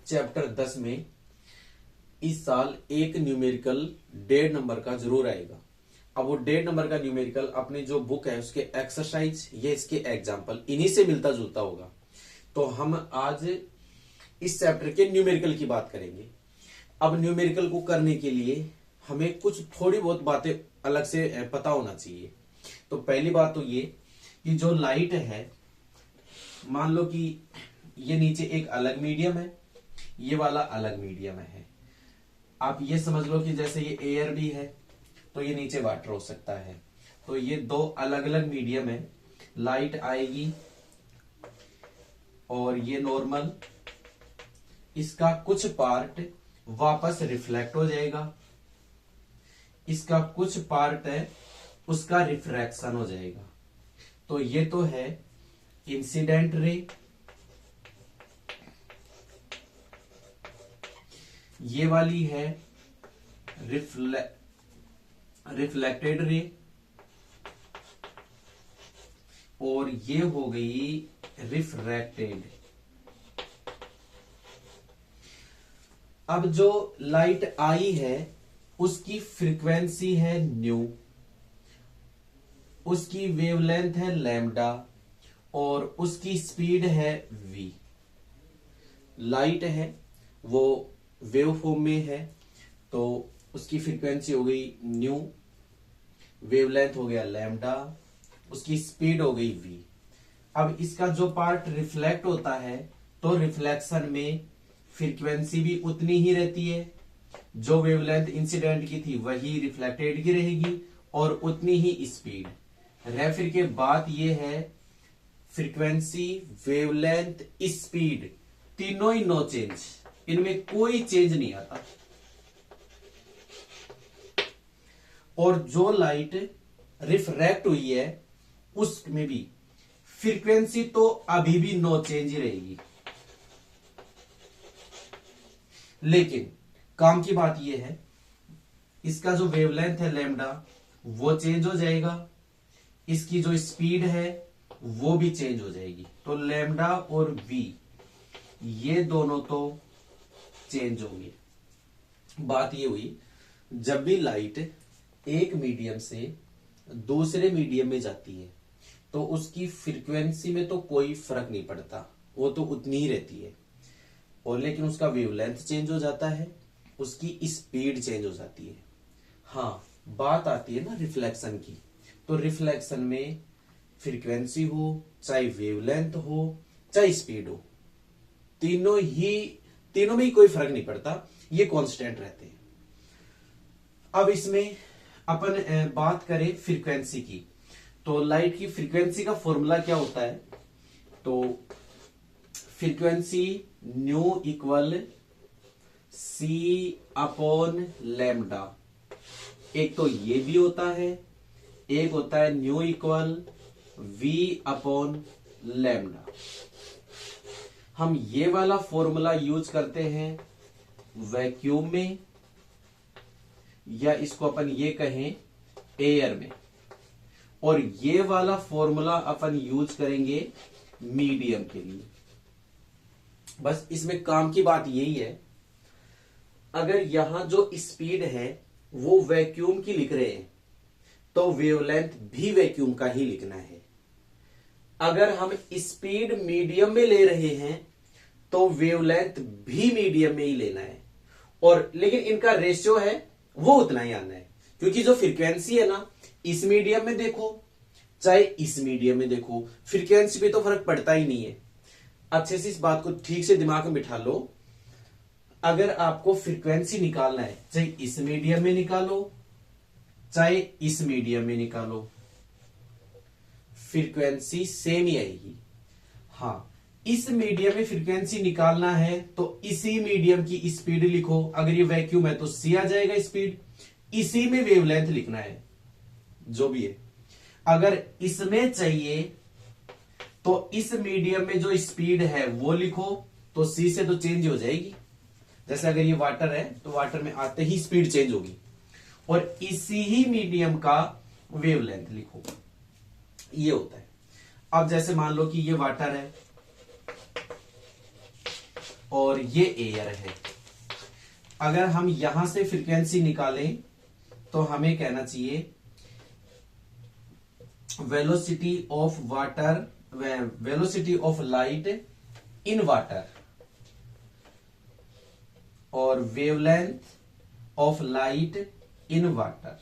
Chapter 10 में इस साल एक न्यूमेरिकल 1.5 नंबर का जरूर आएगा। अब वो 1.5 नंबर का न्यूमेरिकल अपनी जो बुक है उसके एक्सरसाइज ये इसके एग्जाम्पल इन्हीं से मिलता जुलता होगा। तो हम आज इस चैप्टर के न्यूमेरिकल की बात करेंगे। अब न्यूमेरिकल को करने के लिए हमें कुछ थोड़ी बहुत बातें अलग से पता होना चाहिए। तो पहली बात तो ये कि जो लाइट है, मान लो कि ये नीचे एक अलग मीडियम है, ये वाला अलग मीडियम है। आप ये समझ लो कि जैसे ये एयर भी है तो ये नीचे वाटर हो सकता है। तो ये दो अलग अलग मीडियम है। लाइट आएगी और ये नॉर्मल, इसका कुछ पार्ट वापस रिफ्लेक्ट हो जाएगा, इसका कुछ पार्ट है उसका रिफ्रैक्शन हो जाएगा। तो ये तो है इंसिडेंट रे, ये वाली है रिफ्लेक्टेड रे, और ये हो गई रिफ्रैक्टेड। अब जो लाइट आई है उसकी फ्रीक्वेंसी है न्यू, उसकी वेवलेंथ है लैम्डा और उसकी स्पीड है v। लाइट है वो वेव फॉर्म में है तो उसकी फ्रीक्वेंसी हो गई न्यू, वेवलेंथ हो गया लैम्डा, उसकी स्पीड हो गई v। अब इसका जो पार्ट रिफ्लेक्ट होता है तो रिफ्लेक्शन में फ्रीक्वेंसी भी उतनी ही रहती है, जो वेवलेंथ इंसिडेंट की थी वही रिफ्लेक्टेड की रहेगी और उतनी ही स्पीड। फिर के बाद ये है फ्रीक्वेंसी, वेवलेंथ, स्पीड, तीनों ही नो चेंज, इनमें कोई चेंज नहीं आता। और जो लाइट रिफ्रैक्ट हुई है उसमें भी फ्रीक्वेंसी तो अभी भी नो चेंज ही रहेगी, लेकिन काम की बात यह है इसका जो वेवलेंथ है लैम्डा वो चेंज हो जाएगा, इसकी जो स्पीड है वो भी चेंज हो जाएगी। तो लैम्डा और v ये दोनों तो चेंज होंगे। बात ये हुई जब भी लाइट एक मीडियम से दूसरे मीडियम में जाती है तो उसकी फ्रीक्वेंसी में तो कोई फर्क नहीं पड़ता, वो तो उतनी ही रहती है, और लेकिन उसका वेवलेंथ चेंज हो जाता है, उसकी स्पीड चेंज हो जाती है। हाँ, बात आती है ना रिफ्लेक्शन की, तो रिफ्लेक्शन में फ्रीक्वेंसी हो चाहे वेवलेंथ हो चाहे स्पीड हो, तीनों में ही कोई फर्क नहीं पड़ता, ये कांस्टेंट रहते हैं। अब इसमें अपन बात करें फ्रीक्वेंसी की, तो लाइट की फ्रीक्वेंसी का फॉर्मूला क्या होता है? तो frequency nu equal c upon lambda. एक तो ये भी होता है, एक होता है nu equal v upon lambda. हम ये वाला फॉर्मूला यूज करते हैं वैक्यूम में, या इसको अपन ये कहें एयर में, और ये वाला फॉर्मूला अपन यूज करेंगे मीडियम के लिए। बस इसमें काम की बात यही है, अगर यहां जो स्पीड है वो वैक्यूम की लिख रहे हैं तो वेवलेंथ भी वैक्यूम का ही लिखना है। अगर हम स्पीड मीडियम में ले रहे हैं तो वेवलेंथ भी मीडियम में ही लेना है, और लेकिन इनका रेशियो है वो उतना ही आना है, क्योंकि जो फ्रीक्वेंसी है ना, इस मीडियम में देखो चाहे इस मीडियम में देखो, फ्रीक्वेंसी पे तो फर्क पड़ता ही नहीं है। अच्छे से इस बात को ठीक से दिमाग में बिठा लो, अगर आपको फ्रीक्वेंसी निकालना है चाहे इस मीडियम में निकालो चाहे इस मीडियम में निकालो, फ्रीक्वेंसी सेम ही आएगी। हाँ, इस मीडियम में फ्रीक्वेंसी निकालना है तो इसी मीडियम की स्पीड लिखो, अगर ये वैक्यूम है तो सी आ जाएगा स्पीड, इसी में वेवलेंथ लिखना है जो भी है। अगर इसमें चाहिए तो इस मीडियम में जो स्पीड है वो लिखो, तो सी से तो चेंज हो जाएगी। जैसे अगर ये वाटर है तो वाटर में आते ही स्पीड चेंज होगी, और इसी ही मीडियम का वेवलेंथ लिखो, ये होता है। अब जैसे मान लो कि ये वाटर है और ये एयर है। अगर हम यहां से फ्रीक्वेंसी निकालें तो हमें कहना चाहिए velocity of water, velocity of light in water और wavelength of light in water,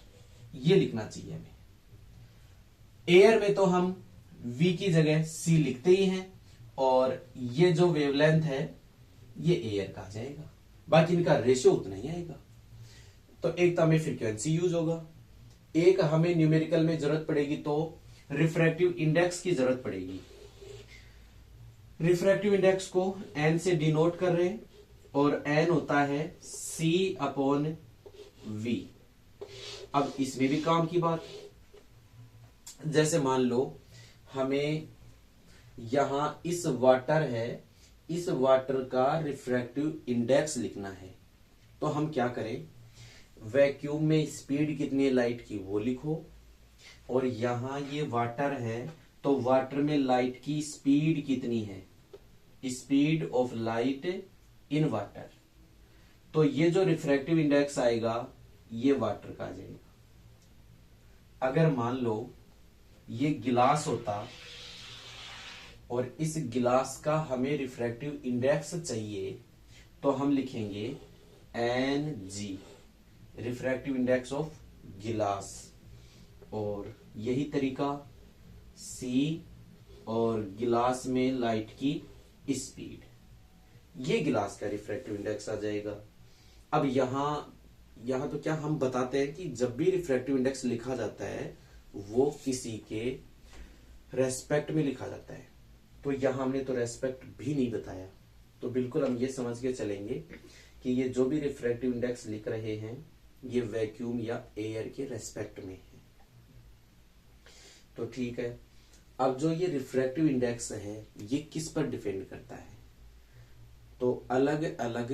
ये लिखना चाहिए हमें। एयर में तो हम v की जगह c लिखते ही हैं और ये जो वेवलेंथ है ये एयर का आ जाएगा, बाकी इनका रेशियो उतना ही आएगा। तो एक तो हमें फ्रीक्वेंसी यूज होगा, एक हमें न्यूमेरिकल में जरूरत पड़ेगी तो रिफ्रैक्टिव इंडेक्स की जरूरत पड़ेगी। रिफ्रैक्टिव इंडेक्स को n से डिनोट कर रहे हैं और n होता है c/v। अब इसमें भी काम की बात, जैसे मान लो हमें यहां इस वाटर है, इस वाटर का रिफ्रैक्टिव इंडेक्स लिखना है, तो हम क्या करें, वैक्यूम में स्पीड कितनी है लाइट की वो लिखो, और यहां ये वाटर है तो वाटर में लाइट की स्पीड कितनी है, speed of light in water. तो ये जो रिफ्रैक्टिव इंडेक्स आएगा ये वाटर का आ जाएगा। अगर मान लो ये गिलास होता और इस गिलास का हमें रिफ्रैक्टिव इंडेक्स चाहिए तो हम लिखेंगे Ng, रिफ्रैक्टिव इंडेक्स ऑफ गिलास, और यही तरीका C और गिलास में लाइट की स्पीड, ये गिलास का रिफ्रैक्टिव इंडेक्स आ जाएगा। अब यहां तो क्या हम बताते हैं कि जब भी रिफ्रैक्टिव इंडेक्स लिखा जाता है वो किसी के रेस्पेक्ट में लिखा जाता है, तो यहां हमने तो रेस्पेक्ट भी नहीं बताया। तो बिल्कुल हम ये समझ के चलेंगे कि ये जो भी रिफ्रैक्टिव इंडेक्स लिख रहे हैं ये वैक्यूम या एयर के रेस्पेक्ट में है। तो ठीक है, अब जो ये रिफ्रैक्टिव इंडेक्स है ये किस पर डिपेंड करता है, तो अलग अलग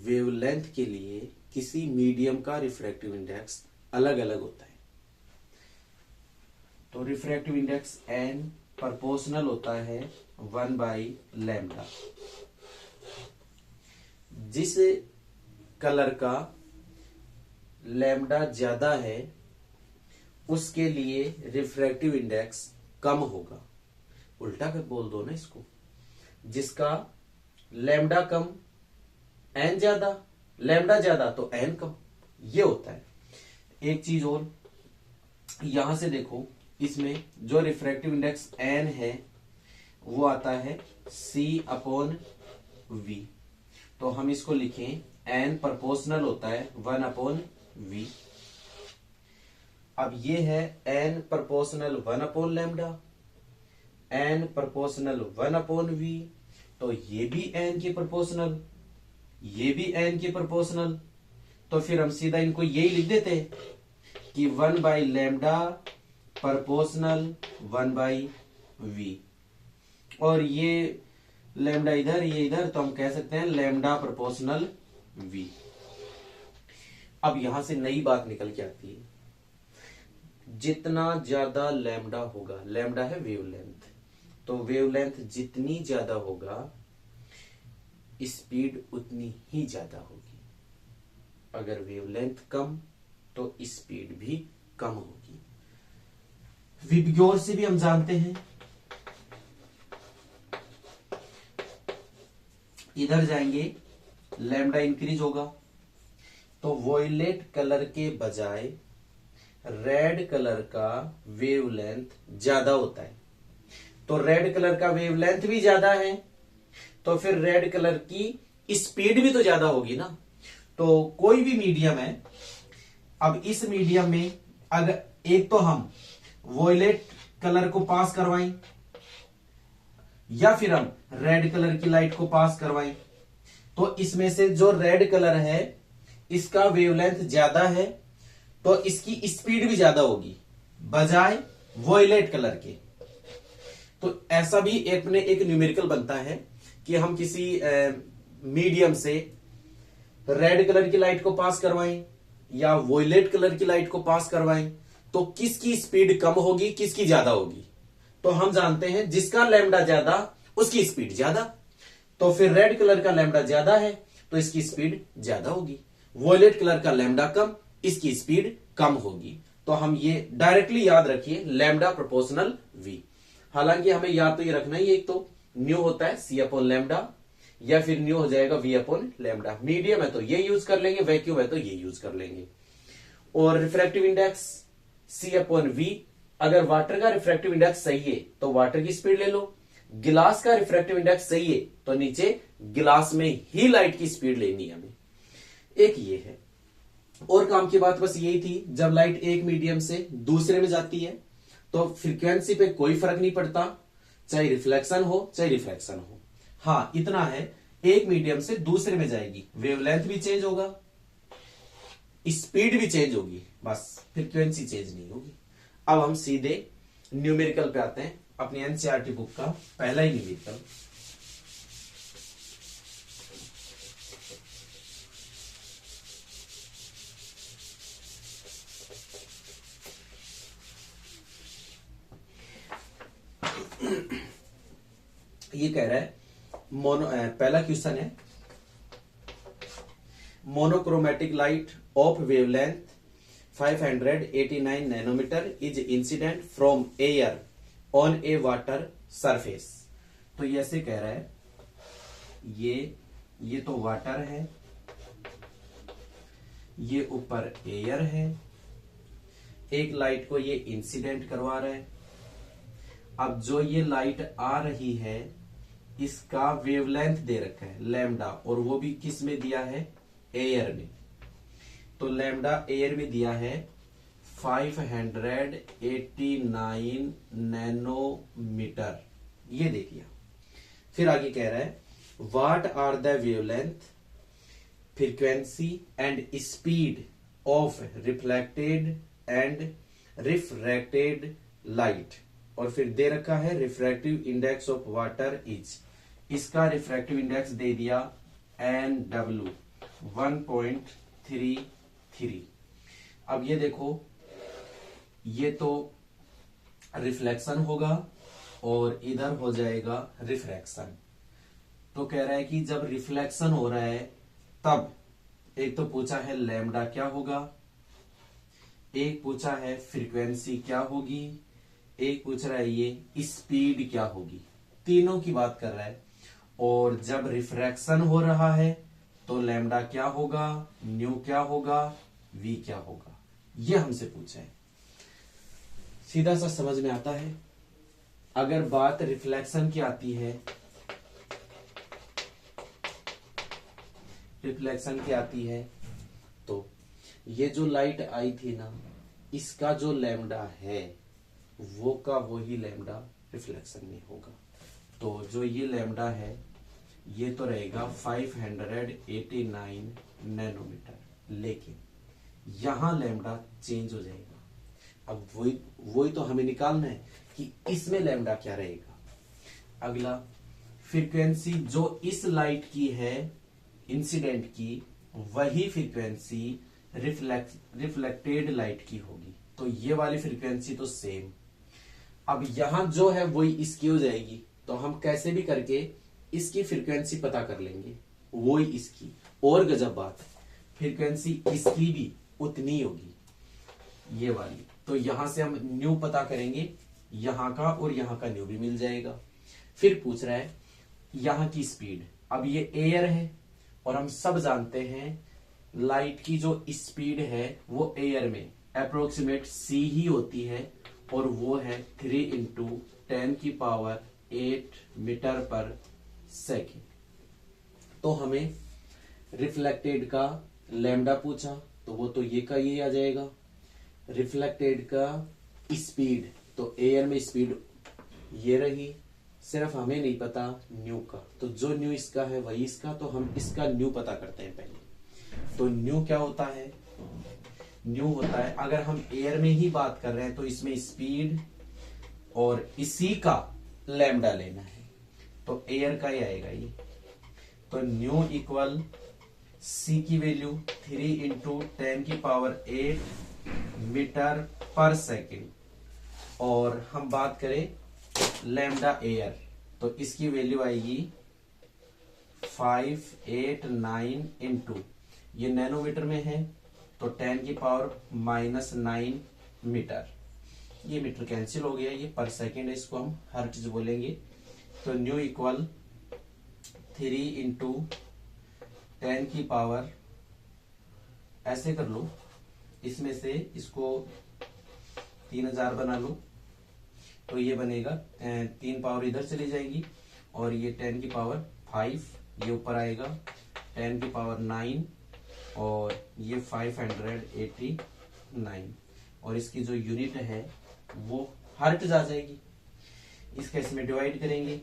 वेवलेंथ के लिए किसी मीडियम का रिफ्रैक्टिव इंडेक्स अलग अलग होता है। तो रिफ्रैक्टिव इंडेक्स n प्रोपोर्शनल होता है 1/λ। जिस कलर का लैम्डा ज्यादा है उसके लिए रिफ्रैक्टिव इंडेक्स कम होगा। उल्टा कर बोल दो ना इसको, जिसका लैम्डा कम n ज्यादा, लैम्डा ज्यादा तो n कम, ये होता है। एक चीज और, यहां से देखो इसमें जो रिफ्रैक्टिव इंडेक्स n है वो आता है c/v, तो हम इसको लिखें n प्रोपोर्शनल होता है 1/v। अब ये है n proportional 1/λ, n proportional 1/v, तो ये भी n के प्रोपोर्शनल, ये भी n के प्रोपोर्शनल, तो फिर हम सीधा इनको यही लिख देते कि 1/λ प्रोपोर्शनल 1/v, और ये लैम्डा इधर ये इधर, तो हम कह सकते हैं लैम्डा प्रोपोर्शनल v। अब यहां से नई बात निकल के आती है, जितना ज्यादा लैम्डा होगा, लैम्डा है वेवलेंथ, तो वेवलेंथ जितनी ज्यादा होगा स्पीड उतनी ही ज्यादा होगी। अगर वेवलेंथ कम तो स्पीड भी कम होगी। विबग्योर से भी हम जानते हैं, इधर जाएंगे लैम्डा इंक्रीज होगा तो वॉयलेट कलर के बजाय रेड कलर का वेवलेंथ ज्यादा होता है, तो रेड कलर का वेवलेंथ भी ज्यादा है तो फिर रेड कलर की स्पीड भी तो ज्यादा होगी ना। तो कोई भी मीडियम है, अब इस मीडियम में अगर एक तो हम वॉयलेट कलर को पास करवाएं या फिर हम रेड कलर की लाइट को पास करवाएं, तो इसमें से जो रेड कलर है इसका वेवलेंथ ज्यादा है तो इसकी स्पीड भी ज्यादा होगी बजाय वॉयलेट कलर के। तो ऐसा भी अपने एक न्यूमेरिकल बनता है कि हम किसी मीडियम से रेड कलर की लाइट को पास करवाएं या वॉयलेट कलर की लाइट को पास करवाएं तो किसकी स्पीड कम होगी किसकी ज्यादा होगी। तो हम जानते हैं जिसका लैम्डा ज्यादा उसकी स्पीड ज्यादा, तो फिर रेड कलर का लैम्डा ज्यादा है तो इसकी स्पीड ज्यादा होगी, वॉयलेट कलर का लैम्डा कम, इसकी स्पीड कम होगी। तो हम ये डायरेक्टली याद रखिए, लैम्डा प्रोपोर्शनल वी। हालांकि हमें याद तो ये रखना ही, एक तो न्यू होता है सी अपॉन लैम्डा, या फिर न्यू हो जाएगा वी अपॉन लैम्डा। मीडियम है तो ये यूज कर लेंगे, वैक्यूम है तो ये यूज कर लेंगे। और refractive index c upon v. अगर वाटर का रिफ्रैक्टिव इंडेक्स सही है तो वाटर की स्पीड ले लो, गिलास का रिफ्रैक्टिव इंडेक्स सही है तो नीचे गिलास में ही लाइट की स्पीड लेनी है हमें। एक ये है। और काम की बात बस यही थी, जब लाइट एक मीडियम से दूसरे में जाती है तो फ्रीक्वेंसी पे कोई फर्क नहीं पड़ता, चाहे रिफ्लेक्शन हो चाहे रिफ्रैक्शन हो। हाँ इतना है, एक मीडियम से दूसरे में जाएगी, वेवलेंथ भी चेंज होगा, स्पीड भी चेंज होगी, बस फ्रीक्वेंसी चेंज नहीं होगी। अब हम सीधे न्यूमेरिकल पे आते हैं, अपनी एनसीईआरटी बुक का पहला ही न्यूमेरिकल। ये कह रहा है पहला क्वेश्चन है, monochromatic light of wavelength 589 nanometre is incident from air on a water surface. तो ये ऐसे कह रहा है, ये तो वाटर है, ये ऊपर एयर है, एक लाइट को ये इंसिडेंट करवा रहा है। अब जो ये लाइट आ रही है इसका वेवलेंथ दे रखा है लैम्डा, और वो भी किस में दिया है, एयर में। तो लैम्डा एयर में दिया है 589 नैनोमीटर, ये दे दिया। फिर आगे कह रहा है what are the wavelength, frequency and speed of reflected and refracted light, और फिर दे रखा है refractive index of water is, इसका रिफ्रैक्टिव इंडेक्स दे दिया NW 1.33। अब ये देखो, ये तो रिफ्लेक्शन होगा और इधर हो जाएगा रिफ्रैक्शन। तो कह रहा है कि जब रिफ्लेक्शन हो रहा है तब एक तो पूछा है लैम्डा क्या होगा, एक पूछा है फ्रीक्वेंसी क्या होगी, एक पूछ रहा है ये स्पीड क्या होगी, तीनों की बात कर रहा है। और जब रिफ्रैक्शन हो रहा है तो लैम्डा क्या होगा, न्यू क्या होगा, वी क्या होगा, ये हमसे पूछा है। सीधा सा समझ में आता है। अगर बात रिफ्लेक्शन की आती है, रिफ्लेक्शन की आती है तो ये जो लाइट आई थी ना, इसका जो लैम्डा है वो का वही लैम्डा रिफ्लेक्शन में होगा। तो जो ये लैम्डा है ये तो रहेगा 589 नैनोमीटर, लेकिन यहां लैम्डा चेंज हो जाएगा। अब वही तो हमें निकालना है कि इसमें लैम्डा क्या रहेगा। अगला, फ्रीक्वेंसी जो इस लाइट की है इंसिडेंट की, वही फ्रीक्वेंसी रिफ्लेक्टेड लाइट की होगी। तो ये वाली फ्रीक्वेंसी तो सेम। अब यहां जो है वही इसकी हो जाएगी, तो हम कैसे भी करके इसकी फ्रीक्वेंसी पता कर लेंगे, वही इसकी। और गजब बात, फ्रीक्वेंसी इसकी भी उतनी होगी, ये वाली। तो यहां से हम न्यू पता करेंगे, यहां का और यहां का न्यू भी मिल जाएगा। फिर पूछ रहा है यहां की स्पीड। अब ये एयर है और हम सब जानते हैं लाइट की जो स्पीड है वो एयर में अप्रोक्सीमेट c ही होती है, और वो है 3 × 10⁸ मीटर पर सेकेंड। तो हमें रिफ्लेक्टेड का लैम्डा पूछा तो वो तो ये का ये आ जाएगा। रिफ्लेक्टेड का स्पीड, तो एयर में स्पीड ये रही, सिर्फ हमें नहीं पता न्यू का, तो जो न्यू इसका है वही इसका। तो हम इसका न्यू पता करते हैं पहले। तो न्यू क्या होता है, न्यू होता है, अगर हम एयर में ही बात कर रहे हैं तो इसमें स्पीड और इसी का लैम्डा लेना है, तो एयर का ही आएगा ये। तो न्यू इक्वल सी की वैल्यू 3 × 10⁸ मीटर पर सेकेंड, और हम बात करें लैम्डा एयर तो इसकी वैल्यू आएगी 589 इंटू, ये नैनोमीटर में है तो 10 की पावर -9 मीटर। ये मीटर कैंसिल हो गया, ये पर सेकेंड है, इसको हम हर्ट्ज बोलेंगे। तो न्यू इक्वल 3 इंटू 10 की पावर, ऐसे कर लो, इसमें से इसको 3000 बना लो, तो ये बनेगा 3 पावर इधर चली जाएगी और ये 10 की पावर 5, ये ऊपर आएगा 10 की पावर 9 और ये 589, और इसकी जो यूनिट है वो हर्ट्ज आ जाएगी। इसका इसमें डिवाइड करेंगे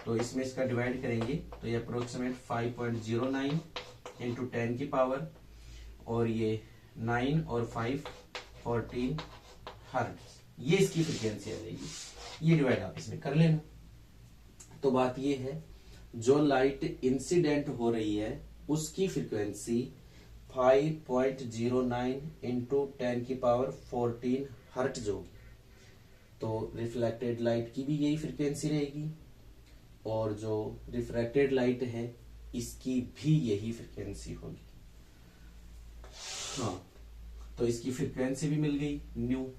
तो इसमें इसका डिवाइड करेंगे तो ये अप्रोक्सीमेट 5.09 इंटू 10 की पावर, और ये 9 और 5 14 हर्ट्ज, ये इसकी फ्रीक्वेंसी आ जाएगी। ये डिवाइड आप इसमें कर लेना। तो बात ये है, जो लाइट इंसिडेंट हो रही है उसकी फ्रीक्वेंसी 5.09 इंटू 10 की पावर 14 हर्ट्ज होगी। तो रिफ्लेक्टेड लाइट की भी यही फ्रीक्वेंसी रहेगी और जो रिफ्रैक्टेड लाइट है इसकी भी यही फ्रीक्वेंसी होगी। हाँ, तो इसकी फ्रीक्वेंसी भी मिल गई न्यू,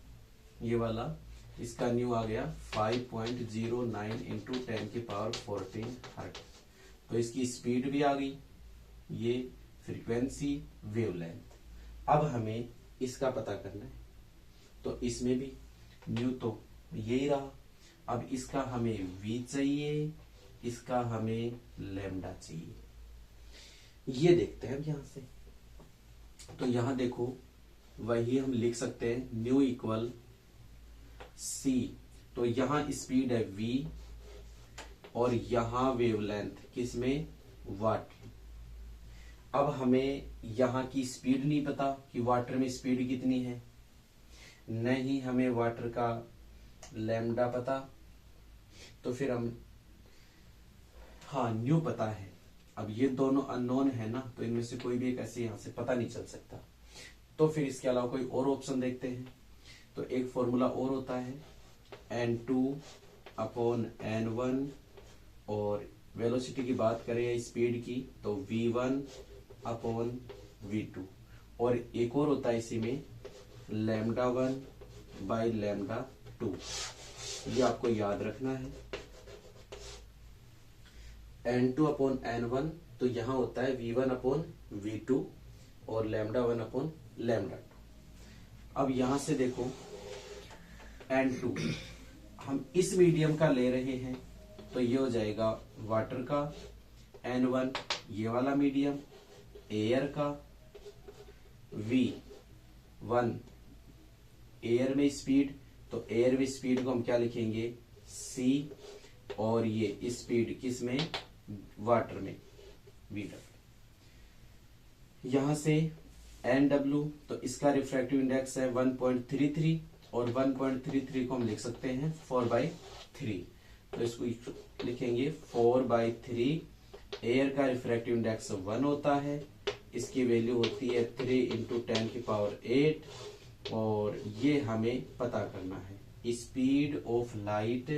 ये वाला इसका न्यू आ गया 5.09 इंटू 10 की पावर 14 हर्ट्ज। तो इसकी स्पीड भी आ गई, ये फ्रीक्वेंसी, वेवलेंथ। अब हमें इसका पता करना है, तो इसमें भी न्यू तो यही रहा। अब इसका हमें v चाहिए, इसका हमें लैम्डा चाहिए। ये देखते हैं यहां से। तो यहां देखो, वही हम लिख सकते हैं न्यू इक्वल c। तो यहां स्पीड है v और यहां वेवलेंथ किसमें, वाटर। अब हमें यहां की स्पीड नहीं पता कि वाटर में स्पीड कितनी है, नहीं हमें वाटर का लैम्डा पता, तो फिर हम, हाँ न्यू पता है। अब ये दोनों अननोन है ना, तो इनमें से कोई भी एक ऐसे यहां से पता नहीं चल सकता। तो फिर इसके अलावा कोई और ऑप्शन देखते हैं। तो एक फॉर्मूला और होता है n2/n1, और वेलोसिटी की बात करें स्पीड की तो v1/v2, और एक और होता है इसी में λ1/λ2। ये आपको याद रखना है। n2/n1 तो यहां होता है v1/v2 और λ1/λ2। अब यहां से देखो n2 हम इस मीडियम का ले रहे हैं, तो ये हो जाएगा वाटर का, n1 ये वाला मीडियम एयर का, v1 एयर में स्पीड, तो एयर में स्पीड को हम क्या लिखेंगे, c, और ये स्पीड किस में, वाटर में, v। यहां से nw, तो इसका रिफ्रैक्टिव इंडेक्स है 1.33, और 1.33 को हम लिख सकते हैं 4/3। तो इसको लिखेंगे 4/3। एयर का रिफ्रैक्टिव इंडेक्स 1 होता है, इसकी वैल्यू होती है 3 इंटू 10 की पावर 8, और ये हमें पता करना है speed of light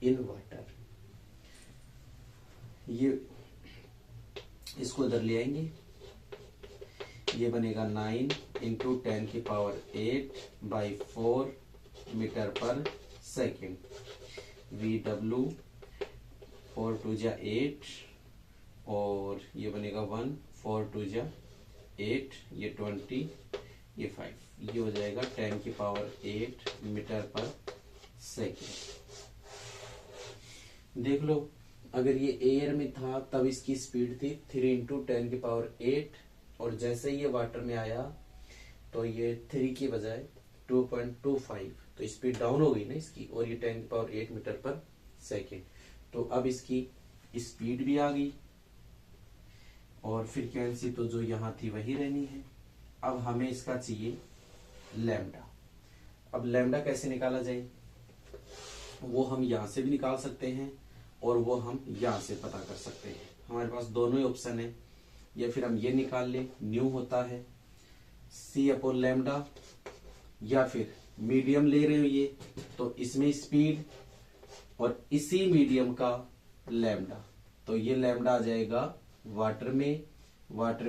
in water. ये इसको इधर ले आएंगे, ये बनेगा 9 इंटू 10 की पावर 8/4 मीटर पर सेकेंड। VW 4 2 जा 8, और ये बनेगा 1 4 2 जा 8, ये 20, ये 5, ये हो जाएगा 10 की पावर 8 मीटर पर सेकेंड। देख लो, अगर ये एयर में था तब इसकी स्पीड थी 3 इंटू 10 की पावर 8, और जैसे ही ये वाटर में आया तो ये 3 की बजाय 2.25, तो स्पीड डाउन हो गई ना इसकी, और ये 10 की पावर 8 मीटर पर सेकेंड। तो अब इसकी स्पीड भी आ गई और फ्रीक्वेंसी तो जो यहां थी वही रहनी है। अब हमें इसका चाहिए लैम्डा। अब लैम्डा कैसे निकाला जाए, वो हम यहां से भी निकाल सकते हैं और वो हम यहां से पता कर सकते हैं। हमारे पास दोनों ही ऑप्शन है, या फिर हम ये निकाल लें, न्यू होता है c/λ, या फिर मीडियम ले रहे हो ये, तो इसमें स्पीड और इसी मीडियम का लैम्डा। तो ये लैम्डा आ जाएगा वाटर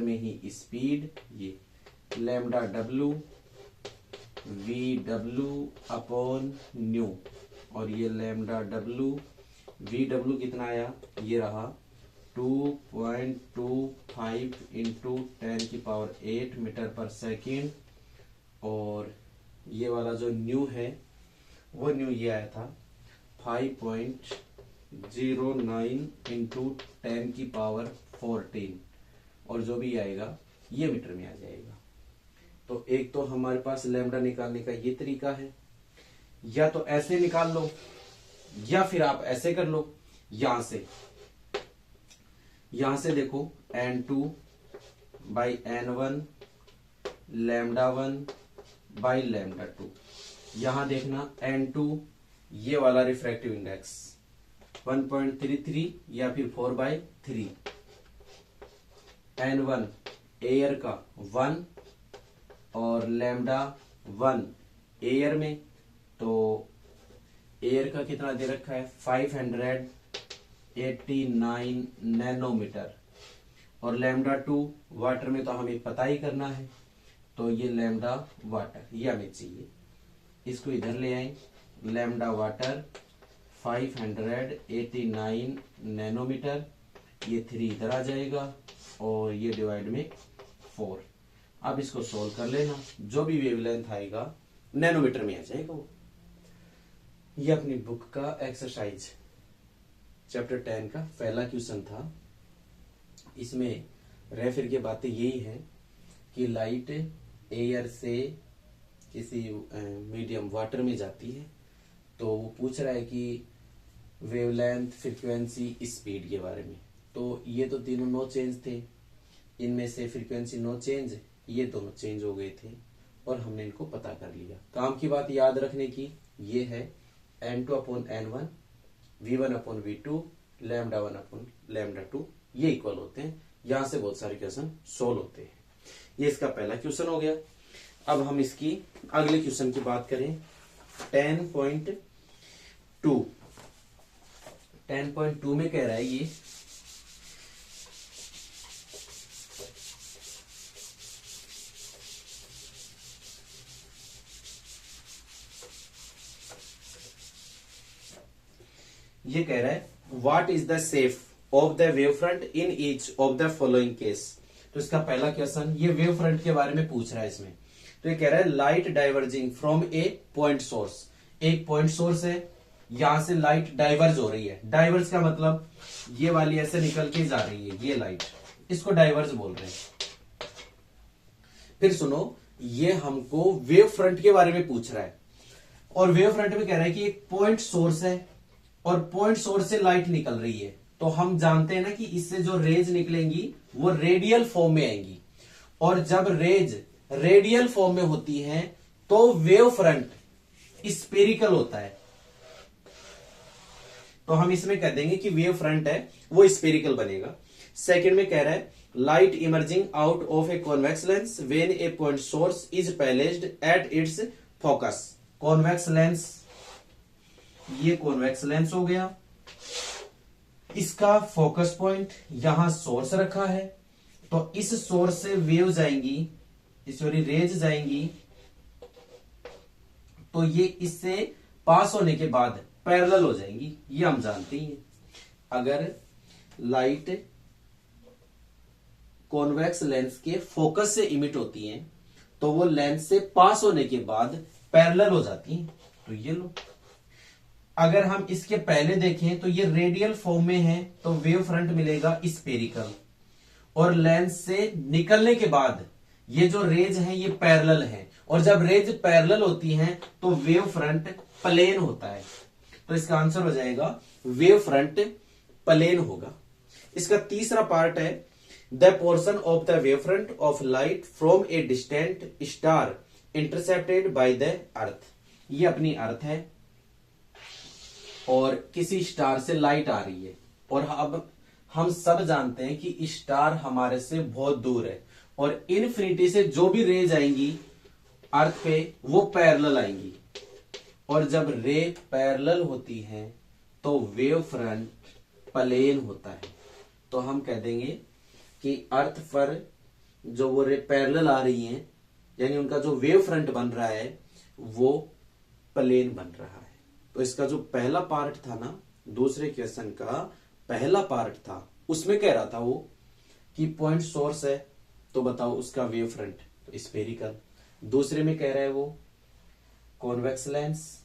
में ही स्पीड, ये lambda W V W upon new, और ये लैम्डा डब्लू वी डब्लू कितना आया, ये रहा 2.25 इंटू 10⁸ मीटर पर सेकेंड, और ये वाला जो न्यू है वो न्यू ये आया था 5.09 इंटू 10⁻14, और जो भी आएगा ये मीटर में आ जाएगा। तो एक तो हमारे पास लैम्डा निकालने का ये तरीका है, या तो ऐसे निकाल लो या फिर आप ऐसे कर लो, यहां से देखो n2 by n1 lambda 1 by lambda 2, यहां देखना n2 ये वाला रिफ्रैक्टिव इंडेक्स 1.33 या फिर 4/3, n1 एयर का 1 और लैम्डा 1 एयर में, तो एयर का कितना दे रखा है 589 नैनोमीटर, और लैम्डा 2 वाटर में तो हमें पता ही करना है, तो ये लैम्डा वाटर ये हमें चाहिए, इसको इधर ले आए, लैम्डा वाटर 589 नैनोमीटर, ये 3 इधर आ जाएगा और ये डिवाइड में 4। अब इसको सोल्व कर लेना, जो भी वेवलेंथ आएगा नैनोमीटर में आ जाएगा वो। ये अपनी बुक का एक्सरसाइज चैप्टर 10 का पहला क्वेश्चन था। इसमें रह फिर के बातें यही है कि लाइट एयर से किसी मीडियम वाटर में जाती है, तो वो पूछ रहा है कि वेवलेंथ, फ्रीक्वेंसी, स्पीड के बारे में। तो ये तो तीनों नो चेंज थे, इनमें से फ्रीक्वेंसी नो चेंज, ये दोनों चेंज हो गए थे और हमने इनको पता कर लिया। काम की बात याद रखने की ये है n2 upon n1 v1 upon v2 lambda 1 upon lambda 2 ये इक्वल होते हैं। यहां से बहुत सारे क्वेश्चन सोल्व होते हैं। ये इसका पहला क्वेश्चन हो गया। अब हम इसकी अगले क्वेश्चन की बात करें 10.2। 10.2 में कह रहा है ये कह रहा है what is the shape of the wave front in each of the following case. तो इसका पहला क्वेश्चन ये वेव फ्रंट के बारे में पूछ रहा है इसमें। तो ये कह रहा है light diverging from A point source. एक पॉइंट सोर्स है, यहां से लाइट डाइवर्ज हो रही है। डाइवर्ज का मतलब ये वाली ऐसे निकल के जा रही है, ये लाइट, इसको डाइवर्ज बोल रहे हैं। फिर सुनो, ये हमको वेव फ्रंट के बारे में पूछ रहा है, और वेव फ्रंट में कह रहा है कि एक पॉइंट सोर्स है और पॉइंट सोर्स से लाइट निकल रही है। तो हम जानते हैं ना कि इससे जो रेज निकलेंगी वो रेडियल फॉर्म में आएंगी, और जब रेज रेडियल फॉर्म में होती हैं तो वेव फ्रंट स्फेरिकल होता है। तो हम इसमें कह देंगे कि वेव फ्रंट है वो स्फेरिकल बनेगा। सेकंड में कह रहा है light emerging out of a convex lens when A point source is placed at its focus. Convex lens, ये कॉन्वेक्स लेंस हो गया, इसका फोकस पॉइंट यहां सोर्स रखा है, तो इस सोर्स से वेव जाएंगी, सॉरी रेज जाएंगी, तो ये इससे पास होने के बाद पैरेलल हो जाएंगी, ये हम जानते हैं। अगर लाइट कॉन्वेक्स लेंस के फोकस से इमिट होती है तो वो लेंस से पास होने के बाद पैरेलल हो जाती है। तो ये लो, अगर हम इसके पहले देखें तो ये रेडियल फॉर्म में है, तो वेव फ्रंट मिलेगा स्फेरिकल, और लेंस से निकलने के बाद ये जो रेज हैं ये पैरेलल हैं, और जब रेज पैरेलल होती हैं तो वेव फ्रंट प्लेन होता है। तो इसका आंसर हो जाएगा वेव फ्रंट प्लेन होगा। इसका तीसरा पार्ट है the portion of the wave front of light from a distant star intercepted by the earth. ये अपनी अर्थ है और किसी स्टार से लाइट आ रही है, और अब हम सब जानते हैं कि स्टार हमारे से बहुत दूर है, और इनफिनिटी से जो भी रेज आएंगी अर्थ पे वो पैरेलल आएंगी, और जब रे पैरेलल होती हैं तो वेव फ्रंट प्लेन होता है। तो हम कह देंगे कि अर्थ पर जो वो रे पैरेलल आ रही हैं, यानी उनका जो वेव फ्रंट बन रहा है वो प्लेन बन रहा है। तो इसका जो पहला पार्ट था ना, दूसरे क्वेश्चन का पहला पार्ट था, उसमें कह रहा था वो कि पॉइंट सोर्स है तो बताओ उसका वेव फ्रंट, तो स्फेरिकल। दूसरे में कह रहा है वो कॉन्वेक्स लेंस,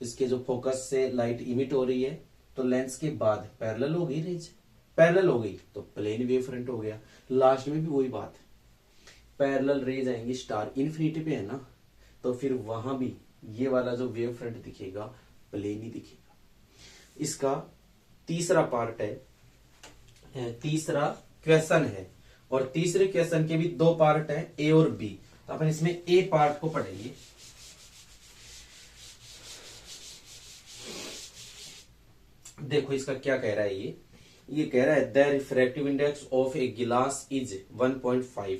इसके जो फोकस से लाइट इमिट हो रही है तो लेंस के बाद पैरेलल हो गई रेज, पैरेलल हो गई तो प्लेन वेव फ्रंट हो गया। लास्ट में भी वही बात है, पैरेलल रेज आएंगी स्टार इन्फिनिटी पे है ना, तो फिर वहां भी ये वाला जो वेव फ्रंट दिखेगा प्लेन ही दिखेगा। इसका तीसरा पार्ट है, तीसरा क्वेश्चन है, और तीसरे क्वेश्चन के भी दो पार्ट है, ए और बी। तो अपन इसमें ए पार्ट को पढ़ेंगे। देखो इसका क्या कह रहा है, ये कह रहा है द रिफ्रैक्टिव इंडेक्स ऑफ ए गिलास इज 1.5।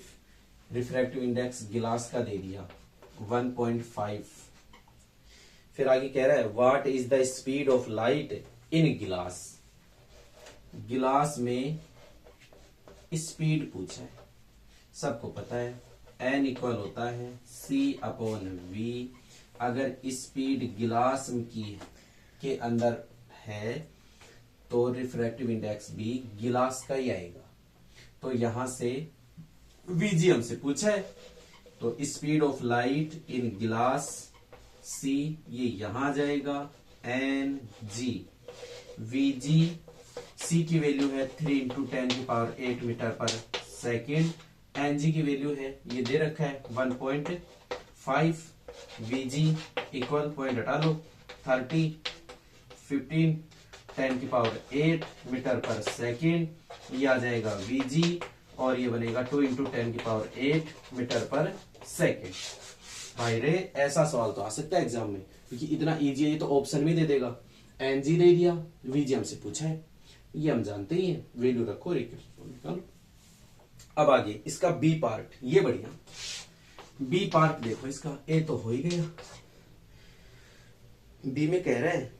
रिफ्रैक्टिव इंडेक्स गिलास का दे दिया 1.5। फिर आगे कह रहा है what is the speed of light in गिलास। गिलास में स्पीड पूछा है, सबको पता है n इक्वल होता है C/V। अगर स्पीड गिलास की के अंदर है तो रिफ्रैक्टिव इंडेक्स भी गिलास का ही आएगा। तो यहां से VG हमसे पूछा है, तो स्पीड ऑफ लाइट इन गिलास C ये यहां जाएगा NG। VG C की वैल्यू है 3 × 10⁸ मीटर पर सेकेंड। NG की वैल्यू है ये दे रखा है 1.5। VG इक्वल पॉइंट हटा लो 30, 15, 10⁸ मीटर पर सेकेंड। ये आ जाएगा VG और ये बनेगा 2 × 10⁸ मीटर पर सेकेंड। भाई रे ऐसा सवाल तो आ सकता है एग्जाम में, क्योंकि इतना इजी है, ये तो ऑप्शन में दे देगा। NG दे दिया, VG हमसे पूछा है, ये हम जानते ही हैं, वैल्यू रखो और निकालो। अब आगे इसका बी पार्ट, ये बढ़िया बी पार्ट देखो इसका। ए तो हो ही गया, बी में कह रहा है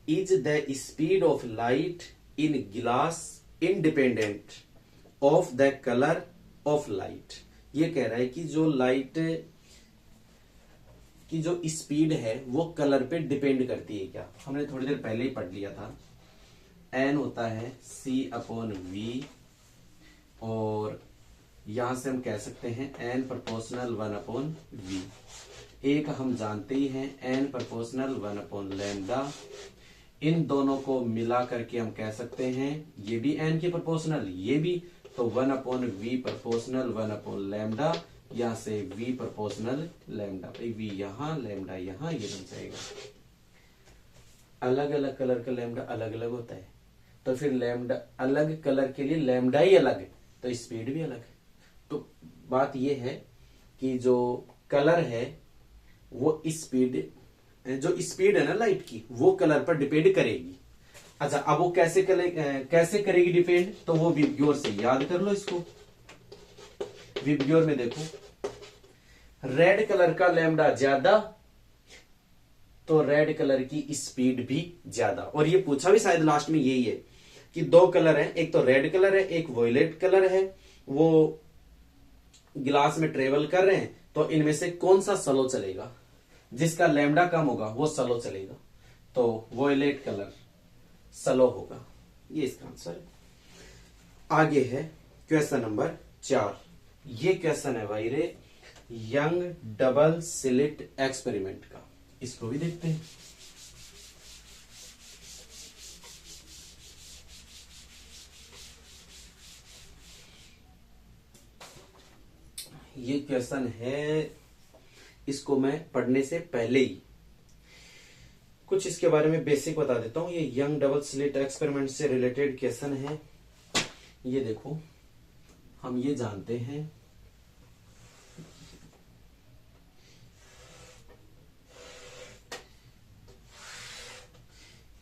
is the speed of light in glass independent of the colour of light. ये कह रहा है कि जो लाइट की जो स्पीड है वो कलर पे डिपेंड करती है क्या। हमने थोड़ी देर पहले ही पढ़ लिया था, n होता है C/V, और यहां से हम कह सकते हैं n प्रोपोर्शनल 1/V। एक हम जानते ही हैं n प्रोपोर्शनल 1/λ। इन दोनों को मिला करके हम कह सकते हैं ये भी n के प्रोपोर्शनल, ये भी, तो 1/V प्रोपोर्शनल 1/λ। यहां से v प्रोपोर्शनल लैम्डा, v यहां लैम्डा यहां, ये बन जाएगा। अलग अलग कलर का लैम्डा अलग अलग होता है, तो फिर लैम्डा अलग कलर के लिए लैम्डा ही अलग है, तो स्पीड भी अलग है। तो बात यह है कि जो कलर है वो स्पीड, जो स्पीड है ना लाइट की, वो कलर पर डिपेंड करेगी। अच्छा, अब वो कैसे करेगी डिपेंड, तो वो विबग्योर से याद कर लो इसको। विबग्योर में देखो रेड कलर का लैम्डा ज्यादा तो रेड कलर की स्पीड भी ज्यादा। और ये पूछा भी शायद लास्ट में यही है कि दो कलर हैं, एक तो रेड कलर है एक वॉयलेट कलर है, वो गिलास में ट्रेवल कर रहे हैं, तो इनमें से कौन सा स्लो चलेगा, जिसका लैम्डा कम होगा वो स्लो चलेगा, तो वॉयलेट कलर स्लो होगा। ये इसका आंसर है। आगे है क्वेश्चन नंबर 4। ये क्वेश्चन है भाई रे यंग डबल स्लिट एक्सपेरिमेंट का, इसको भी देखते हैं। ये क्वेश्चन है, इसको मैं पढ़ने से पहले ही कुछ इसके बारे में बेसिक बता देता हूं। ये यंग डबल स्लिट एक्सपेरिमेंट से रिलेटेड क्वेश्चन है। ये देखो, हम ये जानते हैं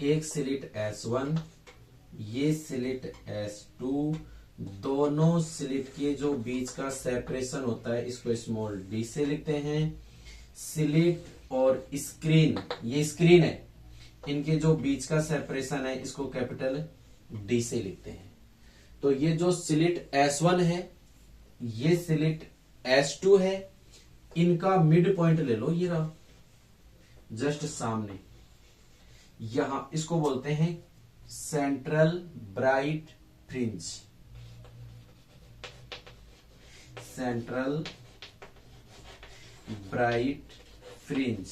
एक स्लिट S1, ये स्लिट S2, दोनों स्लिट के जो बीच का सेपरेशन होता है इसको स्मॉल d से लिखते हैं। स्लिट और स्क्रीन, ये स्क्रीन है, इनके जो बीच का सेपरेशन है इसको कैपिटल डी से लिखते हैं। तो ये जो स्लिट S1 है, ये स्लिट S2 है, इनका मिड पॉइंट ले लो, ये रहा जस्ट सामने, यहां इसको बोलते हैं central bright fringe. Central bright fringe,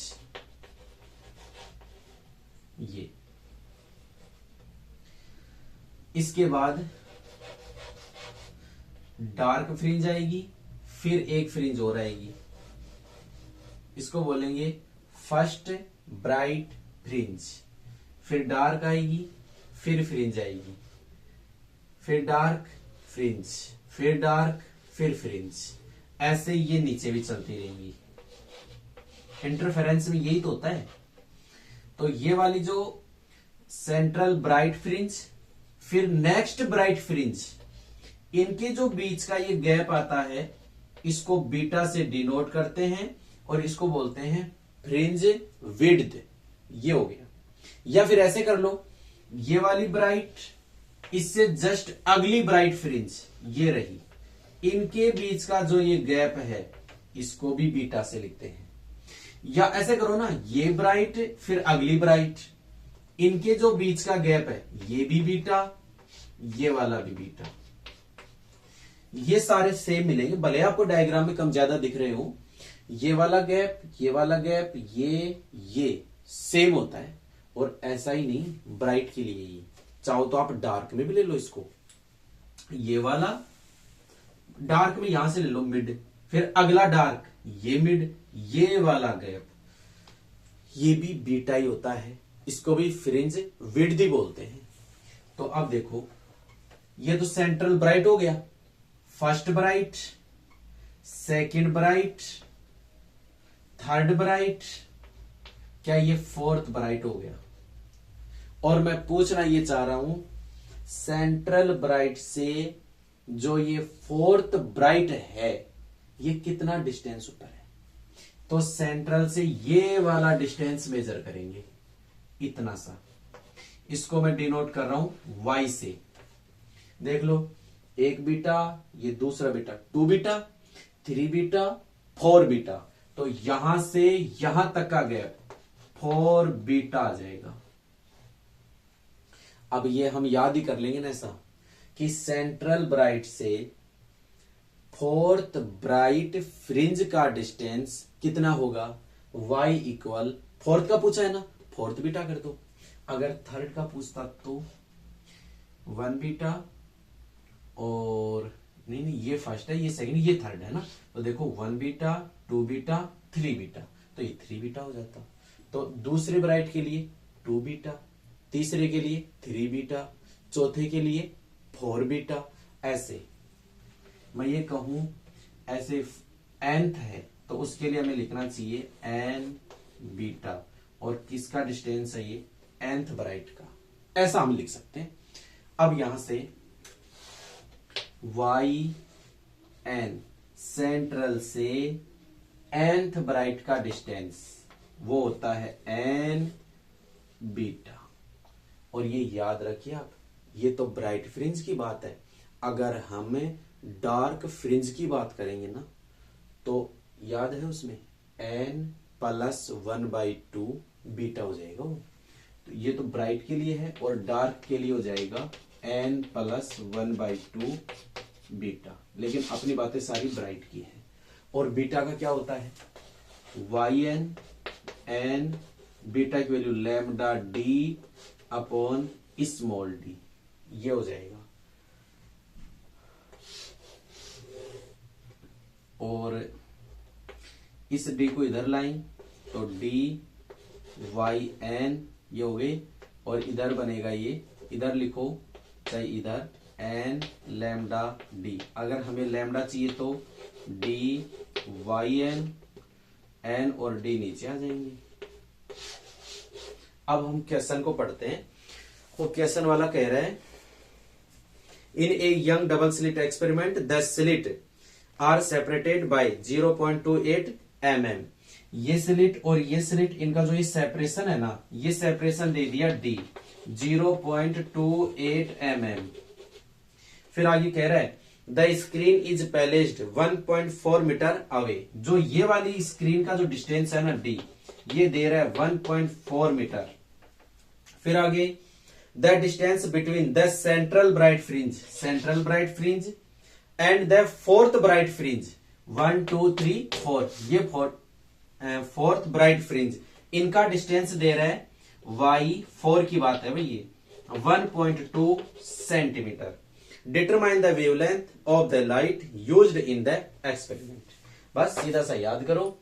ये। इसके बाद डार्क फ्रिंज आएगी, फिर एक फ्रिंज और आएगी, इसको बोलेंगे फर्स्ट ब्राइट फ्रिंज। फिर डार्क आएगी, फिर फ्रिंज आएगी, फिर डार्क फ्रिंज, फिर डार्क, फिर फ्रिंज। ऐसे ये नीचे भी चलती रहेंगी। इंटरफेरेंस में यही तो होता है। तो ये वाली जो सेंट्रल ब्राइट फ्रिंज, फिर नेक्स्ट ब्राइट फ्रिंज, इनके जो बीच का ये गैप आता है इसको बीटा से डिनोट करते हैं और इसको बोलते हैं फ्रिंज विड्थ। ये हो गया। या फिर ऐसे कर लो, ये वाली ब्राइट, इससे जस्ट अगली ब्राइट फ्रिंज ये रही, इनके बीच का जो ये गैप है इसको भी बीटा से लिखते हैं। या ऐसे करो ना, ये ब्राइट फिर अगली ब्राइट, इनके जो बीच का गैप है ये भी बीटा, ये वाला भी बीटा। ये सारे सेम मिलेंगे, भले आपको डायग्राम में कम ज्यादा दिख रहे हो। ये वाला गैप, ये वाला गैप, ये सेम होता है। और ऐसा ही नहीं, ब्राइट के लिए ही चाहो तो आप डार्क में भी ले लो इसको। ये वाला डार्क में यहां से ले लो मिड, फिर अगला डार्क, ये मिड, ये वाला गैप, ये भी बीटा ही होता है। इसको भी फ्रिंज विड्थ ही बोलते हैं। तो अब देखो, ये तो सेंट्रल ब्राइट हो गया, first bright, second bright, third bright, क्या ये फोर्थ ब्राइट हो गया। और मैं पूछना ये चाह रहा हूं, सेंट्रल ब्राइट से जो ये फोर्थ ब्राइट है ये कितना डिस्टेंस ऊपर है। तो सेंट्रल से ये वाला डिस्टेंस मेजर करेंगे, इतना सा। इसको मैं डिनोट कर रहा हूं y से। देख लो, एक बीटा, ये दूसरा बीटा, 2 बीटा, 3 बीटा, 4 बीटा। तो यहां से यहां तक का गैप 4 बीटा आ जाएगा। अब ये हम याद ही कर लेंगे ना ऐसा, कि सेंट्रल ब्राइट से फोर्थ ब्राइट फ्रिंज का डिस्टेंस कितना होगा, y इक्वल, फोर्थ का पूछा है ना, फोर्थ बीटा कर दो। अगर थर्ड का पूछता तो 1 बीटा, और नहीं ये फर्स्ट है, ये सेकंड, ये थर्ड है ना। तो देखो 1 बीटा, 2 बीटा, 3 बीटा, तो ये 3 बीटा हो जाता। तो दूसरे ब्राइट के लिए 2 बीटा, तीसरे के लिए 3 बीटा, चौथे के लिए 4 बीटा। ऐसे मैं ये कहूं, ऐसे nth है तो उसके लिए हमें लिखना चाहिए n बीटा, और किसका डिस्टेंस है ये, nth ब्राइट का। ऐसा हम लिख सकते हैं। अब यहां से yn, सेंट्रल से nth ब्राइट का डिस्टेंस वो होता है n बीटा। और ये याद रखिए आप, ये तो ब्राइट फ्रिंज की बात है। अगर हमें डार्क फ्रिंज की बात करेंगे ना, तो याद है उसमें n प्लस 1/2 बीटा हो जाएगा वो। तो ये तो ब्राइट के लिए है, और डार्क के लिए हो जाएगा n प्लस 1/2 बीटा। लेकिन अपनी बातें सारी ब्राइट की है। और बीटा का क्या होता है, yn n, बीटा की value lambda D upon small D, ये हो जाएगा। और इस डी को इधर लाएं तो डी वाई एन ये हो गए, और इधर बनेगा ये, इधर लिखो चाहे इधर, एन लैम्डा डी। अगर हमें लैम्डा चाहिए तो डी वाई एन, एन और डी नीचे आ जाएंगे। अब हम क्वेश्चन को पढ़ते हैं। वो क्वेश्चन वाला कह रहा है, in a Young double slit experiment the slit are separated by 0.28 mm ये स्लिट और ये स्लिट, इनका जो ये सेपरेशन है ना, ये सेपरेशन दे दिया d 0.28 mm। फिर आगे कह रहा है the screen is placed 1.4 metre away. जो ये वाली स्क्रीन का जो डिस्टेंस है ना d, ये दे रहा है 1.4 मीटर। फिर आगे the distance between the central bright fringe and the fourth bright fringe 1 2 3 4, ये फोर्थ ब्राइट फ्रिंज, इनका डिस्टेंस दे रहा है y4 की बात है भाई, ये 1.2 centimetre. Determine the wavelength of the light used in the experiment. बस सीधा सा याद करो,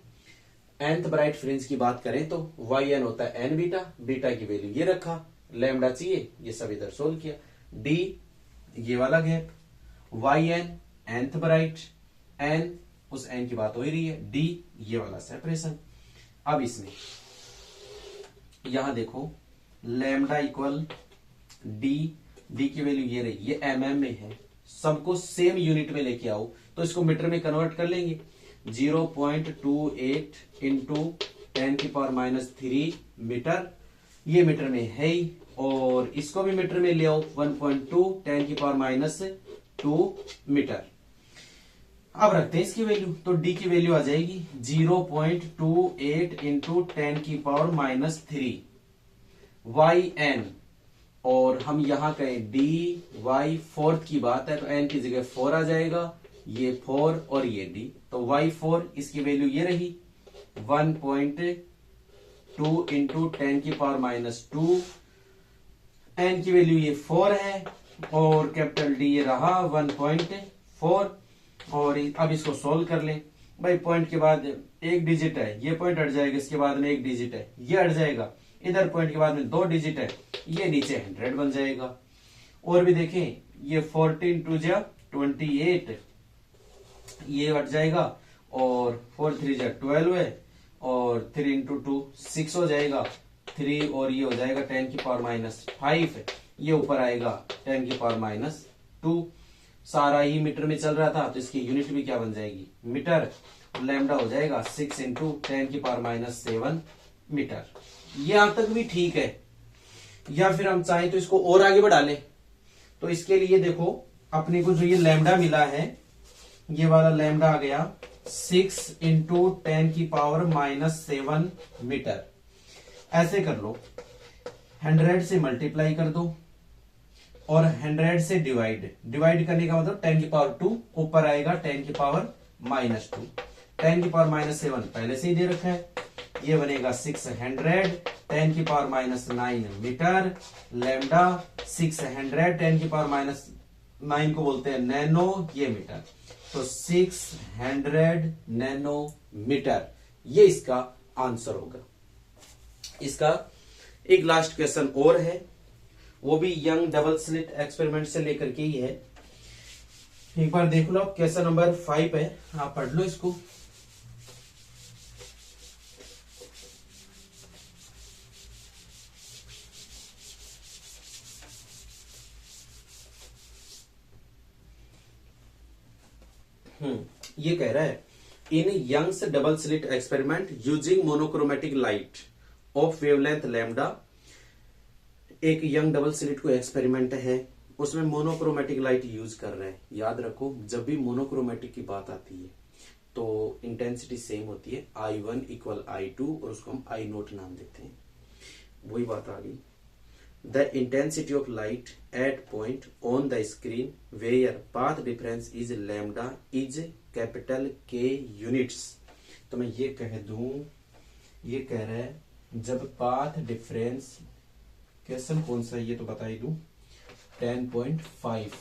nth ब्राइट फ्रिंज की बात करें तो yn होता है n बीटा, बीटा की वैल्यू ये रखा, लैम्डा चाहिए, ये सब इधर सोल्व किया, d ये वाला gap, yn nth bright, n उस n की बात हो ही रही है, d ये वाला सेपरेशन। अब इसमें यहां देखो लैम्डा इक्वल d की वैल्यू ये रही, ये mm में है, सबको सेम यूनिट में लेके आओ तो इसको मीटर में कन्वर्ट कर लेंगे। 0.28 इंटू 10⁻³ मीटर, ये मीटर में है ही, और इसको भी मीटर में ले आओ 1.2 10⁻² मीटर। अब रखते हैं इसकी वैल्यू, तो d की वैल्यू आ जाएगी 0.28 इंटू 10⁻³ yn, और हम यहां कहे dy फोर्थ की बात है तो n की जगह 4 आ जाएगा, ये 4 और ये d, तो y4 इसकी वैल्यू ये रही 1.2 इंटू 10⁻², n की वैल्यू ये 4 है, और कैपिटल D ये रहा 1.4। और अब इसको सोल्व कर लें भाई, पॉइंट के बाद एक डिजिट है, ये पॉइंट हट जाएगा, इसके बाद में एक डिजिट है, ये हट जाएगा, इधर पॉइंट के बाद में 2 डिजिट है, ये नीचे 100 बन जाएगा। और भी देखें, ये 14 2 जा 28, ये हट जाएगा, और 4 3 जा 12 है, और 3 इंटू 2 6 हो जाएगा, 3 और ये हो जाएगा 10⁻⁵, ये ऊपर आएगा 10⁻²। सारा ही मीटर में चल रहा था तो इसकी यूनिट भी क्या बन जाएगी, मीटर, और लैम्डा हो जाएगा 6 इंटू 10⁻⁷ मीटर। यहां तक भी ठीक है, या फिर हम चाहें तो इसको और आगे बढ़ा लें। तो इसके लिए देखो अपने को जो ये लैम्डा मिला है, ये वाला लैम्डा आ गया 6 इंटू 10⁻⁷ मीटर। ऐसे कर लो, 100 से मल्टीप्लाई कर दो और 100 से डिवाइड करने का मतलब 10⁻², ऊपर आएगा 10⁻², 10⁻⁷ पहले से ही दे रखा है, ये बनेगा 600 10⁻⁹ मीटर, लैम्डा 600 10⁻⁹ को बोलते हैं नैनो, ये मीटर, तो 600 नैनो मीटर, ये इसका आंसर होगा। इसका एक लास्ट क्वेश्चन और है, वो भी यंग डबल स्लिट एक्सपेरिमेंट से लेकर के ही है, एक बार देख लो, क्वेश्चन नंबर 5 है, आप पढ़ लो इसको। ये कह रहा है in Young's double slit experiment using monochromatic light of wavelength lambda. एक यंग डबल स्लिट को एक्सपेरिमेंट है, उसमें मोनोक्रोमेटिक लाइट यूज कर रहे हैं। याद रखो, जब भी मोनोक्रोमेटिक की बात आती है तो इंटेंसिटी सेम होती है, I1 = I2, और उसको हम I0 नाम देते हैं। वही बात आ गई, the intensity of light at point on the screen where path difference is lambda is capital K units. तो मैं ये कह दूं, ये कह रहा है जब पाथ डिफरेंस, क्वेश्चन कौन सा है ये तो बता ही दूं, 10.5।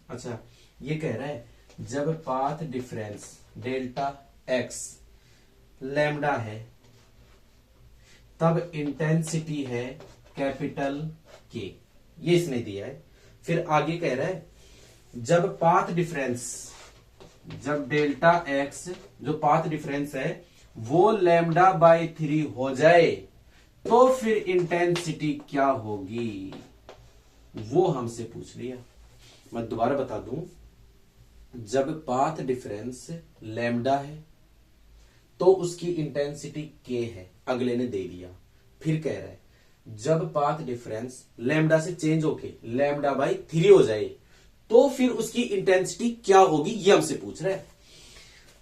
अच्छा, ये कह रहा है जब path difference delta x lambda है तब इंटेंसिटी है कैपिटल K, ये इसने दिया है। फिर आगे कह रहा है जब पाथ डिफरेंस, जब डेल्टा x जो पाथ डिफरेंस है वो λ/3 हो जाए तो फिर इंटेंसिटी क्या होगी, वो हमसे पूछ लिया। मैं दोबारा बता दूं, जब पाथ डिफरेंस लैम्डा है तो उसकी इंटेंसिटी के है, अगले ने दे दिया। फिर कह रहा है जब पाथ डिफरेंस लैम्डा से चेंज होके लैम्डा बाई 3 हो जाए तो फिर उसकी इंटेंसिटी क्या होगी, ये हमसे पूछ रहा है।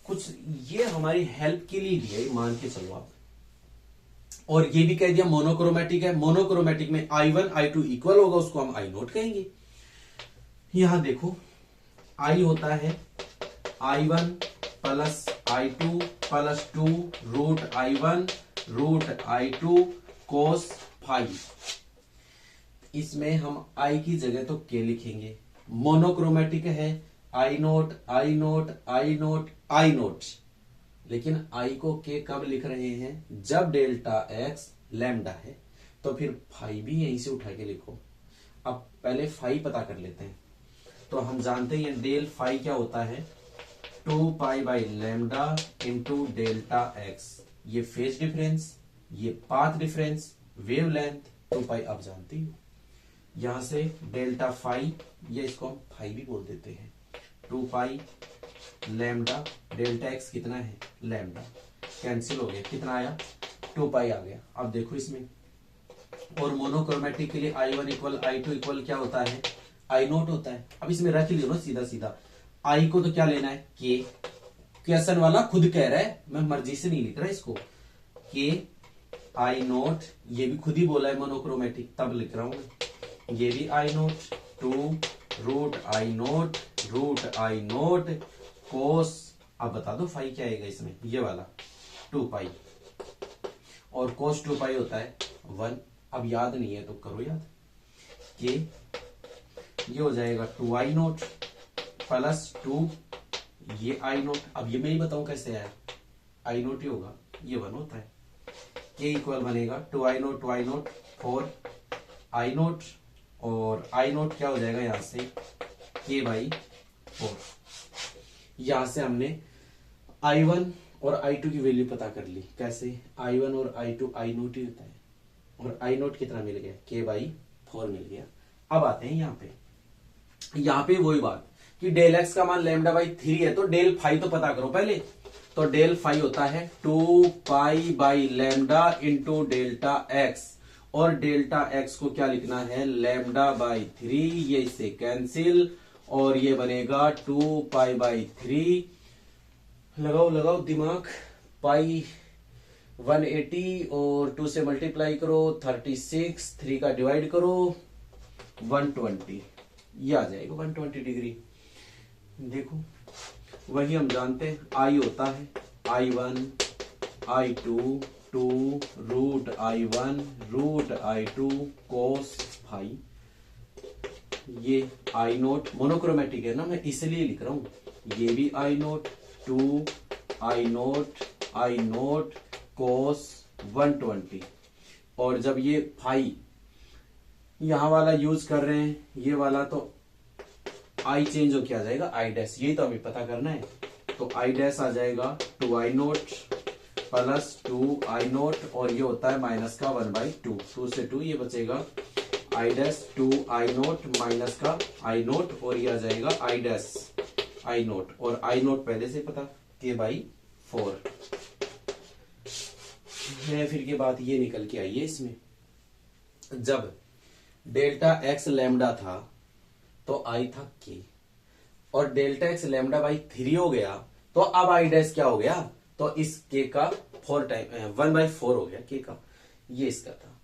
कुछ ये हमारी हेल्प के लिए दिया है, मान के चलो आप। और ये भी कह दिया मोनोक्रोमेटिक है, मोनोक्रोमेटिक में I1 I2 इक्वल होगा, उसको हम I नोट कहेंगे। यहां देखो I होता है I1 plus I2 plus 2 root I1 root I2 cos five. इसमें हम I की जगह तो K लिखेंगे। मोनोक्रोमेटिक है I note I note I note I note, लेकिन I को K कब लिख रहे हैं, जब डेल्टा X लैम्डा है, तो फिर फाई भी यहीं से उठा के लिखो। अब पहले फाई पता कर लेते हैं। तो हम जानते हैं डेल फाई क्या होता है, 2 pi by lambda into delta x. ये फेज डिफरेंस, ये पाथ डिफरेंस, वेवलेंथ 2 पाई आप जानते हो। यहां से डेल्टा फाई, या इसको हम फाई भी बोल देते हैं, 2 पाई लैम्डा, डेल्टा एक्स कितना है लैम्डा, कैंसिल हो गया, कितना आया 2 पाई आ गया। अब देखो इसमें, और मोनोक्रोमेटिक के लिए I1 इक्वल I2 इक्वल क्या होता है, I नोट होता है। अब इसमें रख लियो ना सीधा सीधा, I को तो क्या लेना है K, क्वेश्चन वाला खुद कह रहा है, मैं मर्जी से नहीं लिख रहा इसको, K I नोट, ये भी खुद ही बोला है मोनोक्रोमेटिक, तब लिख रहा हूं मैं, ये भी I note 2 root I note root I note cos, अब बता दो फाई क्या आएगा इसमें, ये वाला 2 पाई, और कोस 2 पाई होता है 1। अब याद नहीं है तो करो याद, के ये हो जाएगा 2I नोट प्लस 2 ये I नोट। अब ये मैं ही बताऊं कैसे आया, I नोट ही होगा, ये 1 होता है। के इक्वल बनेगा 2I नोट 4 I नोट, और I नोट क्या हो जाएगा यहां से के बाई 4। यहां से हमने I1 और I2 की वैल्यू पता कर ली। कैसे, I1 और I2 I नोट ही होता है, और I नोट कितना मिल गया k बाई 4 मिल गया। अब आते हैं यहाँ पे वही बात कि डेल एक्स का मान लैम्डा बाई 3 है, तो डेल फाई तो पता करो पहले। तो डेल फाई होता है 2 pi by lambda into delta x, और डेल्टा एक्स को क्या लिखना है लैम्डा बाई 3, ये इससे कैंसिल, और ये बनेगा 2 पाई बाई 3, लगाओ दिमाग, पाई 180 और 2 से मल्टीप्लाई करो 36, 3 का डिवाइड करो 120, ये आ जाएगा 120 डिग्री। देखो वही हम जानते हैं, I होता है I1 I2 2 root I1 root I2 cos phi. ये I नोट मोनोक्रोमेटिक है ना, मैं इसलिए लिख रहा हूं, ये भी I नोट 2 I नोट कोस 120, और जब ये फाई यहां वाला यूज कर रहे हैं, ये वाला तो I चेंज हो क्या आ जाएगा I डैश, यही तो हमें पता करना है। तो I डैश आ जाएगा 2I note plus 2I note, और ये होता है माइनस का 1/2, 2 से 2 ये बचेगा I dash 2I note minus का I नोट, और ये आ जाएगा I डैश I नोट, और I नोट पहले से पता k बाई 4 है। फिर के बाद ये निकल के आई है इसमें, जब डेल्टा एक्स लैम्डा था तो I था k, और डेल्टा एक्स लैम्डा बाई 3 हो गया, तो अब I डैश क्या हो गया, तो इस k का 1/4 हो गया k का, ये इसका था।